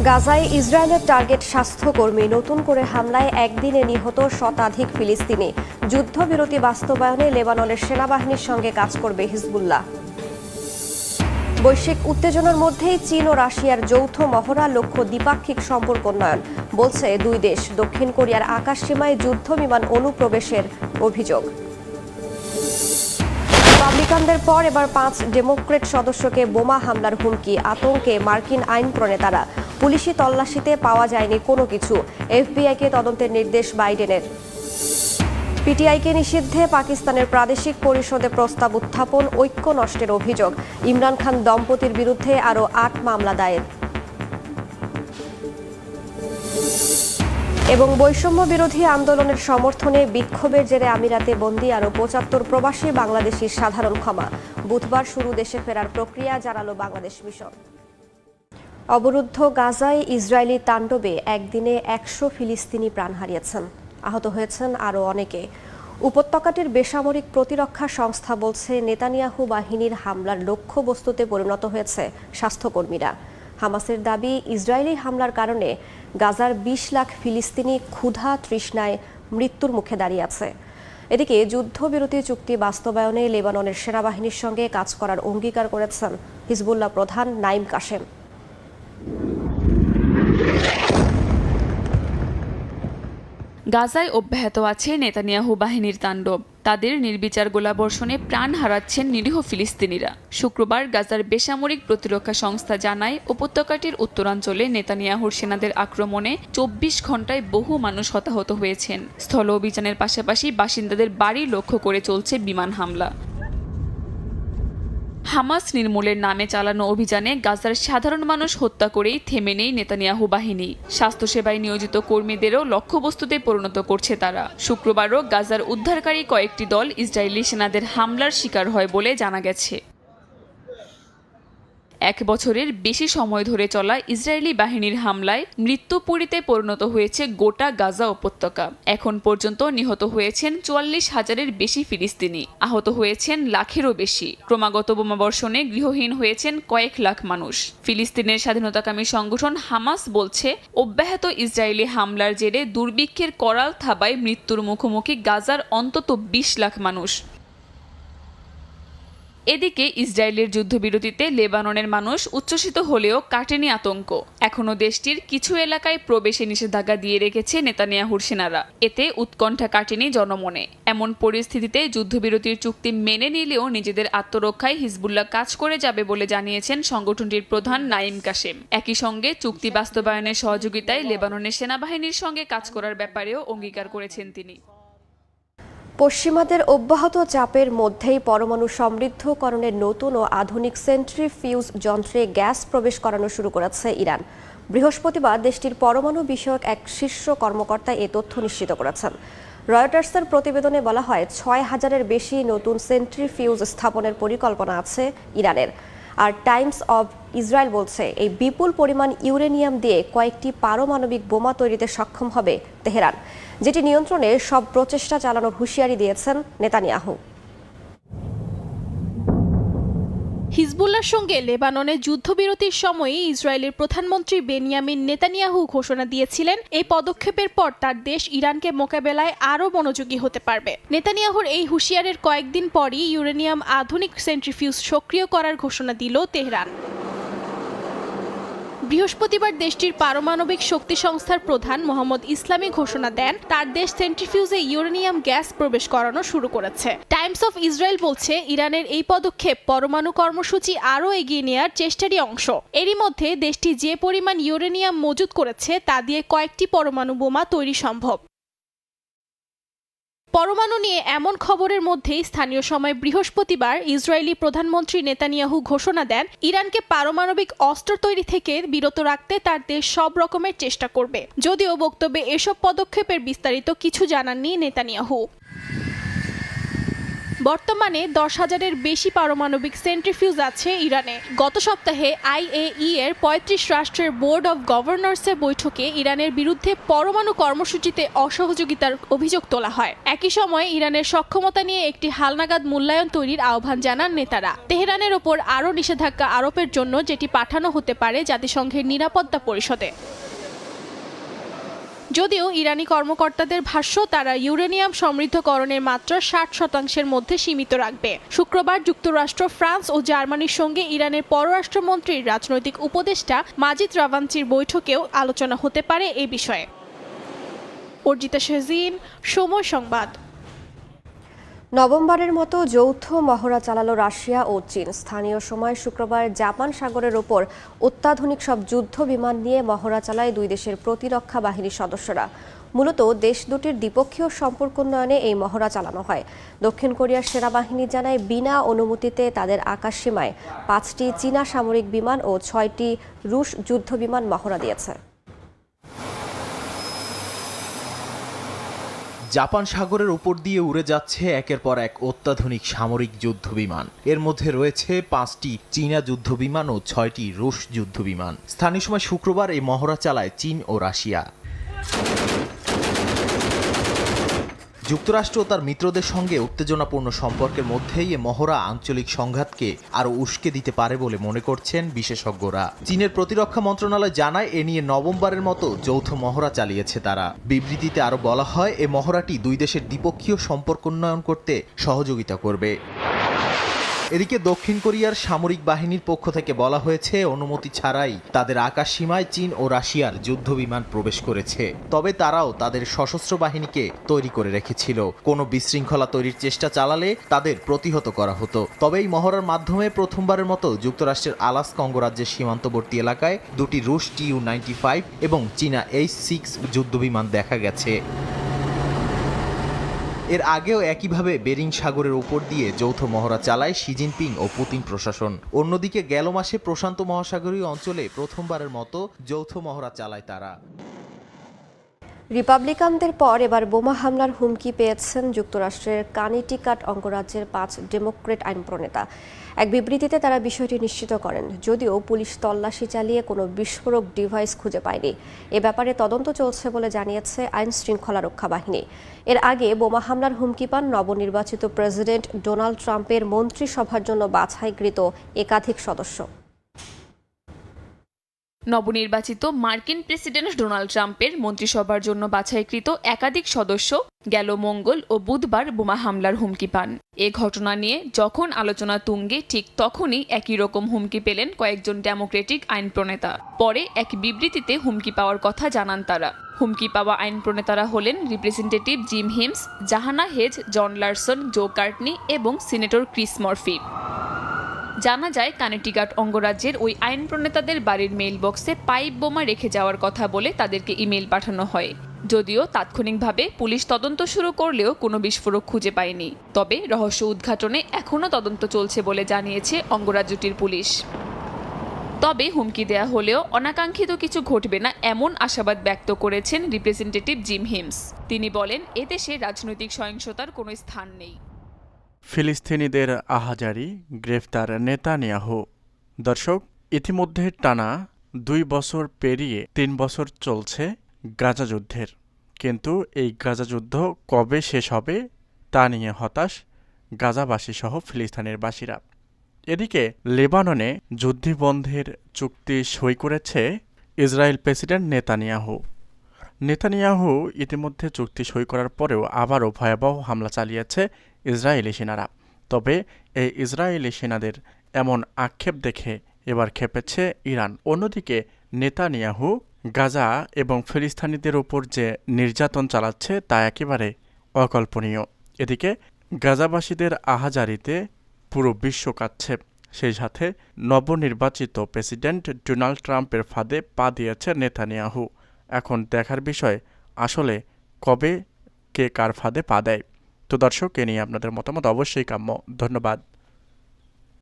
গাজায় ইসরায়েলের টার্গেট স্বাস্থ্যকর্মী, নতুন করে হামলায় একদিনে নিহত শতাধিক ফিলিস্তিনি। যুদ্ধবিরতি বাস্তবায়নে লেবাননের সেনাবাহিনীর সঙ্গে কাজ করবে হিজবুল্লাহ। বৈশ্বিক উত্তেজনার মধ্যেই চীন ও রাশিয়ার যৌথ মহড়া, লক্ষ্য দ্বিপাক্ষিক সম্পর্ক উন্নয়ন। বলছে দুই দেশ। দক্ষিণ কোরিয়ার আকাশসীমায় যুদ্ধ বিমান অনুপ্রবেশের অভিযোগ। রিপাবলিকানদের পর এবার 5 ডেমোক্রেট সদস্যকে বোমা হামলার হুমকি। আতঙ্কে মার্কিন আইন প্রণেতারা। পুলিশি তল্লাশিতে পাওয়া যায়নি কোনো কিছু। এফবিআইকে তদন্তের নির্দেশ বাইডেনের। পিটিআইকে নিষিদ্ধে পাকিস্তানের প্রাদেশিক পরিষদে প্রস্তাব উত্থাপন, ঐক্য নষ্টের অভিযোগ। ইমরান খান দম্পতির বিরুদ্ধে আরও 8 মামলা দায়ের। এবং বৈষম্য বিরোধী আন্দোলনের সমর্থনে বিক্ষোভের জেরে আমিরাতে বন্দী আরও 75 প্রবাসী বাংলাদেশির সাধারণ ক্ষমা। বুধবার শুরু দেশে ফেরার প্রক্রিয়া, জানালো বাংলাদেশ মিশন। অবরুদ্ধ গাজায় ইসরায়েলি তাণ্ডবে একদিনে 100 ফিলিস্তিনি প্রাণ হারিয়েছেন, আহত হয়েছেন আরও অনেকে। উপত্যকাটির বেসামরিক প্রতিরক্ষা সংস্থা বলছে নেতানিয়াহু বাহিনীর হামলার লক্ষ্যবস্তুতে পরিণত হয়েছে স্বাস্থ্যকর্মীরা। হামাসের দাবি, ইসরায়েলি হামলার কারণে গাজার 20 লাখ ফিলিস্তিনি ক্ষুধা তৃষ্ণায় মৃত্যুর মুখে দাঁড়িয়ে আছে। এদিকে যুদ্ধবিরতি চুক্তি বাস্তবায়নে লেবাননের সেনাবাহিনীর সঙ্গে কাজ করার অঙ্গীকার করেছেন হিজবুল্লাহ প্রধান নাইম কাশেম। গাজায় অব্যাহত আছে নেতানিয়াহু বাহিনীর তাণ্ডব। তাদের নির্বিচার গোলাবর্ষণে প্রাণ হারাচ্ছেন নিরীহ ফিলিস্তিনিরা। শুক্রবার গাজার বেসামরিক প্রতিরক্ষা সংস্থা জানায়, উপত্যকাটির উত্তরাঞ্চলে নেতানিয়াহুর সেনাদের আক্রমণে 24 ঘণ্টায় বহু মানুষ হতাহত হয়েছেন। স্থল অভিযানের পাশাপাশি বাসিন্দাদের বাড়ি লক্ষ্য করে চলছে বিমান হামলা। হামাস নির্মূলের নামে চালানো অভিযানে গাজার সাধারণ মানুষ হত্যা করেই থেমে নেই নেতানিয়াহু বাহিনী। স্বাস্থ্যসেবায় নিয়োজিত কর্মীদেরও লক্ষ্যবস্তুতে পরিণত করছে তারা। শুক্রবারও গাজার উদ্ধারকারী কয়েকটি দল ইসরায়েলি সেনাদের হামলার শিকার হয় বলে জানা গেছে। 1 বছরের বেশি সময় ধরে চলা ইসরায়েলি বাহিনীর হামলায় মৃত্যুপুরীতে পরিণত হয়েছে গোটা গাজা উপত্যকা। এখন পর্যন্ত নিহত হয়েছেন 44,000-এর বেশি ফিলিস্তিনি, আহত হয়েছেন লাখেরও বেশি। ক্রমাগত বোমাবর্ষণে গৃহহীন হয়েছেন কয়েক লাখ মানুষ। ফিলিস্তিনের স্বাধীনতাকামী সংগঠন হামাস বলছে, অব্যাহত ইসরায়েলি হামলার জেরে দুর্ভিক্ষের করাল থাবায় মৃত্যুর মুখোমুখি গাজার অন্তত 20 লাখ মানুষ। এদিকে ইসরায়েলের যুদ্ধবিরতিতে লেবাননের মানুষ উচ্ছ্বসিত হলেও কাটেনি আতঙ্ক। এখনও দেশটির কিছু এলাকায় প্রবেশে নিষেধাজ্ঞা দিয়ে রেখেছে নেতানিয়াহুর সেনারা। এতে উৎকণ্ঠা কাটেনি জনমনে। এমন পরিস্থিতিতে যুদ্ধবিরতির চুক্তি মেনে নিলেও নিজেদের আত্মরক্ষায় হিজবুল্লাহ কাজ করে যাবে বলে জানিয়েছেন সংগঠনটির প্রধান নাইম কাশেম। একই সঙ্গে চুক্তি বাস্তবায়নের সহযোগিতায় লেবাননের সেনাবাহিনীর সঙ্গে কাজ করার ব্যাপারেও অঙ্গীকার করেছেন তিনি। পশ্চিমাদের অব্যাহত চাপের মধ্যেই পরমাণু সমৃদ্ধকরণের নতুন ও আধুনিক সেন্ট্রিফিউজ যন্ত্রে গ্যাস প্রবেশ করানো শুরু করেছে ইরান। বৃহস্পতিবার দেশটির পরমাণু বিষয়ক এক শীর্ষ কর্মকর্তা এ তথ্য নিশ্চিত করেছেন। রয়টার্সের প্রতিবেদনে বলা হয়, 6,000-এর বেশি নতুন সেন্ট্রিফিউজ স্থাপনের পরিকল্পনা আছে ইরানের। আর টাইমস অব ইসরায়েল বলছে, এই বিপুল পরিমাণ ইউরেনিয়াম দিয়ে কয়েকটি পারমাণবিক বোমা তৈরিতে সক্ষম হবে তেহরান, যেটি নিয়ন্ত্রণে সব প্রচেষ্টা চালানোর হুঁশিয়ারি দিয়েছেন নেতানিয়াহু। হিজবুল্লাহর সঙ্গে লেবাননের যুদ্ধবিরতির সময়ে ইসরায়েলের প্রধানমন্ত্রী বেনিয়ামিন নেতানিয়াহু ঘোষণা দিয়েছিলেন, এই পদক্ষেপের পর তার দেশ ইরানকে মোকাবেলায় আরও মনোযোগী হতে পারবে। নেতানিয়াহুর এই হুঁশিয়ারের কয়েকদিন পরই ইউরেনিয়াম আধুনিক সেন্ট্রিফিউজ সক্রিয় করার ঘোষণা দিল তেহরান। বৃহস্পতিবার দেশটির পারমাণবিক শক্তি সংস্থার প্রধান মোহাম্মদ ইসলামী ঘোষণা দেন, তার দেশ সেন্ট্রিফিউজে ইউরেনিয়াম গ্যাস প্রবেশ করানো শুরু করেছে। টাইমস অফ ইসরায়েল বলছে, ইরানের এই পদক্ষেপ পরমাণু কর্মসূচি আরও এগিয়ে নেওয়ার চেষ্টারই অংশ। এরই মধ্যে দেশটি যে পরিমাণ ইউরেনিয়াম মজুত করেছে তা দিয়ে কয়েকটি পরমাণু বোমা তৈরি সম্ভব। পরমাণু নিয়ে এমন খবরের মধ্যেই স্থানীয় সময় বৃহস্পতিবার ইসরায়েলি প্রধানমন্ত্রী নেতানিয়াহু ঘোষণা দেন, ইরানকে পারমাণবিক অস্ত্র তৈরি থেকে বিরত রাখতে তার দেশ সব রকমের চেষ্টা করবে। যদিও বক্তব্যে এসব পদক্ষেপের বিস্তারিত কিছু জানাননি নেতানিয়াহু। বর্তমানে 10,000-এর বেশি পারমাণবিক সেন্ট্রিফিউজ আছে ইরানে। গত সপ্তাহে IAEA এর 35 রাষ্ট্রের বোর্ড অব গভর্নর্সের বৈঠকে ইরানের বিরুদ্ধে পরমাণু কর্মসূচিতে অসহযোগিতার অভিযোগ তোলা হয়। একই সময়ে ইরানের সক্ষমতা নিয়ে একটি হালনাগাদ মূল্যায়ন তৈরির আহ্বান জানান নেতারা। তেহরানের ওপর আরও নিষেধাজ্ঞা আরোপের জন্য যেটি পাঠানো হতে পারে জাতিসংঘের নিরাপত্তা পরিষদে। যদিও ইরানি কর্মকর্তাদের ভাষ্য, তারা ইউরেনিয়াম সমৃদ্ধকরণের মাত্রা 60% মধ্যে সীমিত রাখবে। শুক্রবার যুক্তরাষ্ট্র, ফ্রান্স ও জার্মানির সঙ্গে ইরানের পররাষ্ট্রমন্ত্রীর রাজনৈতিক উপদেষ্টা মাজিদ রাভানচির বৈঠকেও আলোচনা হতে পারে এই বিষয়ে। অর্জিতা শাহজিন, সময় সংবাদ। নভেম্বরের মতো যৌথ মহড়া চালালো রাশিয়া ও চীন। স্থানীয় সময় শুক্রবার জাপান সাগরের ওপর অত্যাধুনিক সব যুদ্ধ বিমান নিয়ে মহড়া চালায় দুই দেশের প্রতিরক্ষা বাহিনীর সদস্যরা। মূলত দেশ দুটির দ্বিপক্ষীয় সম্পর্ক উন্নয়নে এই মহড়া চালানো হয়। দক্ষিণ কোরিয়ার সেনাবাহিনী জানায়, বিনা অনুমতিতে তাদের আকাশসীমায় 5টি চীনা সামরিক বিমান ও 6টি রুশ যুদ্ধ বিমান মহড়া দিয়েছে। জাপান সাগরের উপর দিয়ে উড়ে যাচ্ছে একের পর এক অত্যাধুনিক সামরিক যুদ্ধবিমান। এর মধ্যে রয়েছে 5টি চীনা যুদ্ধবিমান ও 6টি রুশ যুদ্ধবিমান। স্থানীয় সময় শুক্রবার এই মহড়া চালায় চীন ও রাশিয়া। যুক্তরাষ্ট্র ও তার মিত্রদের সঙ্গে উত্তেজনাপূর্ণ সম্পর্কের মধ্যেই এ মহড়া আঞ্চলিক সংঘাতকে আরও উস্কে দিতে পারে বলে মনে করছেন বিশেষজ্ঞরা। চীনের প্রতিরক্ষা মন্ত্রণালয় জানায়, এ নিয়ে নবমবারের মতো যৌথ মহড়া চালিয়েছে তারা। বিবৃতিতে আরও বলা হয়, এ মহড়াটি দুই দেশের দ্বিপক্ষীয় সম্পর্ক উন্নয়ন করতে সহযোগিতা করবে। এদিকে দক্ষিণ কোরিয়ার সামরিক বাহিনীর পক্ষ থেকে বলা হয়েছে, অনুমতি ছাড়াই তাদের আকাশসীমায় চীন ও রাশিয়ার যুদ্ধবিমান প্রবেশ করেছে। তবে তারাও তাদের সশস্ত্র বাহিনীকে তৈরি করে রেখেছিল। কোনো বিশৃঙ্খলা তৈরির চেষ্টা চালালে তাদের প্রতিহত করা হতো। তবে এই মহড়ার মাধ্যমে প্রথমবারের মতো যুক্তরাষ্ট্রের আলাস্কা অঙ্গরাজ্যের সীমান্তবর্তী এলাকায় 2টি রুশ Tu-95 এবং চীনা H-6 যুদ্ধবিমান দেখা গেছে। এর আগেও একইভাবে বেরিং সাগরের উপর দিয়ে যৌথ মহড়া চালায় শি জিনপিং ও পুতিন প্রশাসন। অন্যদিকে গেল মাসে প্রশান্ত মহাসাগরীয় অঞ্চলে প্রথমবারের মতো যৌথ মহড়া চালায় তারা। রিপাবলিকানদের পর এবার বোমা হামলার হুমকি পেয়েছেন যুক্তরাষ্ট্রের কানেটিকাট অঙ্গরাজ্যের 5 ডেমোক্র্যাট আইন প্রণেতা। এক বিবৃতিতে তারা বিষয়টি নিশ্চিত করেন, যদিও পুলিশ তল্লাশি চালিয়ে কোনো বিস্ফোরক ডিভাইস খুঁজে পায়নি। এ ব্যাপারে তদন্ত চলছে বলে জানিয়েছে আইন শৃঙ্খলা রক্ষা বাহিনী। এর আগে বোমা হামলার হুমকি পান নবনির্বাচিত প্রেসিডেন্ট ডোনাল্ড ট্রাম্পের মন্ত্রিসভার জন্য বাছাইকৃত একাধিক সদস্য। নবনির্বাচিত মার্কিন প্রেসিডেন্ট ডোনাল্ড ট্রাম্পের মন্ত্রিসভার জন্য বাছাইকৃত একাধিক সদস্য গেল মঙ্গল ও বুধবার বোমা হামলার হুমকি পান। এ ঘটনা নিয়ে যখন আলোচনা তুঙ্গে, ঠিক তখনই একই রকম হুমকি পেলেন কয়েকজন ডেমোক্রেটিক আইন প্রণেতা। পরে এক বিবৃতিতে হুমকি পাওয়ার কথা জানান তারা। হুমকি পাওয়া আইন প্রণেতারা হলেন রিপ্রেজেন্টেটিভ জিম হিমস, জাহানা হেজ, জন লারসন, জো কার্টনি এবং সিনেটর ক্রিস মরফি। জানা যায়, কানেটিকাট অঙ্গরাজ্যের ওই আইন প্রণেতাদের বাড়ির মেইল বক্সে পাইপ বোমা রেখে যাওয়ার কথা বলে তাদেরকে ইমেল পাঠানো হয়। যদিও তাৎক্ষণিকভাবে পুলিশ তদন্ত শুরু করলেও কোনো বিস্ফোরক খুঁজে পায়নি। তবে রহস্য উদ্ঘাটনে এখনও তদন্ত চলছে বলে জানিয়েছে অঙ্গরাজ্যটির পুলিশ। তবে হুমকি দেয়া হলেও অনাকাঙ্ক্ষিত কিছু ঘটবে না এমন আশাবাদ ব্যক্ত করেছেন রিপ্রেজেন্টেটিভ জিম হিমস। তিনি বলেন, এদেশে রাজনৈতিক সহিংসতার কোনো স্থান নেই। ফিলিস্তিনিদের আহাজারি, গ্রেফতার নেতানিয়াহু। দর্শক, ইতিমধ্যে টানা 2 বছর পেরিয়ে 3 বছর চলছে গাজা যুদ্ধের। কিন্তু এই গাজা যুদ্ধ কবে শেষ হবে তা নিয়ে হতাশ গাজাবাসী সহ ফিলিস্তিনের বাসীরা। এদিকে লেবাননে যুদ্ধবন্ধের চুক্তি সই করেছে ইসরায়েল প্রেসিডেন্ট নেতানিয়াহু ইতিমধ্যে চুক্তি সই করার পরেও আবারও ভয়াবহ হামলা চালিয়েছে ইসরায়েলি সেনারা। তবে এই ইসরায়েলি সেনাদের এমন আক্ষেপ দেখে এবার ক্ষেপেছে ইরান। অন্যদিকে নেতানিয়াহু গাজা এবং ফিলিস্তিনিদের উপর যে নির্যাতন চালাচ্ছে তা একেবারে অকল্পনীয়। এদিকে গাজাবাসীদের আহাজারিতে পুরো বিশ্ব কাঁদছে। সেই সাথে নবনির্বাচিত প্রেসিডেন্ট ডোনাল্ড ট্রাম্পের ফাঁদে পা দিয়েছে নেতানিয়াহু। এখন দেখার বিষয় আসলে কবে কে কার ফাঁদে পা দেয়। তো দর্শক, এ নিয়ে আপনাদের মতামত অবশ্যই কাম্য। ধন্যবাদ।